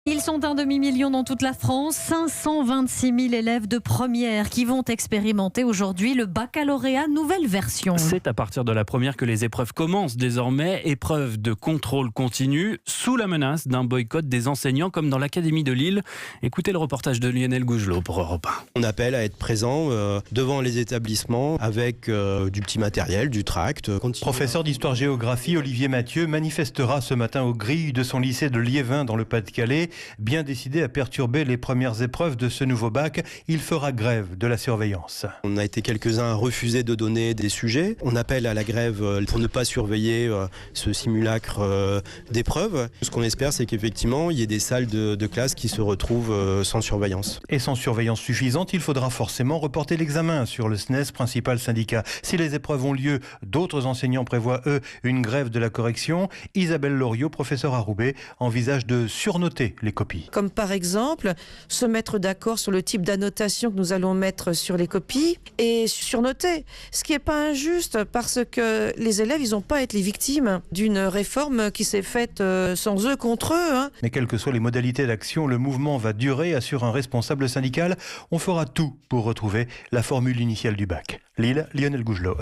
Ils sont un demi-million dans toute la France, 526 000 élèves de première qui vont expérimenter aujourd'hui le baccalauréat nouvelle version. C'est à partir de la première que les épreuves commencent désormais, épreuves de contrôle continu, sous la menace d'un boycott des enseignants comme dans l'Académie de Lille. Écoutez le reportage de Lionel Gougelot pour Europe 1. On appelle à être présent devant les établissements avec du petit matériel, du tract. Professeur d'histoire-géographie, Olivier Mathieu manifestera ce matin aux grilles de son lycée de Liévin dans le Pas-de-Calais. Bien décidé à perturber les premières épreuves de ce nouveau bac, il fera grève de la surveillance. On a été quelques-uns à refuser de donner des sujets. On appelle à la grève pour ne pas surveiller ce simulacre d'épreuves. Ce qu'on espère, c'est qu'effectivement, il y ait des salles de classe qui se retrouvent sans surveillance. Et sans surveillance suffisante, il faudra forcément reporter l'examen sur le SNES, principal syndicat. Si les épreuves ont lieu, d'autres enseignants prévoient, eux, une grève de la correction. Isabelle Loriot, professeure à Roubaix, envisage de surnoter les copies. Comme par exemple, se mettre d'accord sur le type d'annotation que nous allons mettre sur les copies et surnoter. Ce qui n'est pas injuste parce que les élèves, ils n'ont pas à être les victimes d'une réforme qui s'est faite sans eux, contre eux. Mais quelles que soient les modalités d'action, le mouvement va durer, assure un responsable syndical. On fera tout pour retrouver la formule initiale du bac. Lille, Lionel Gougelot.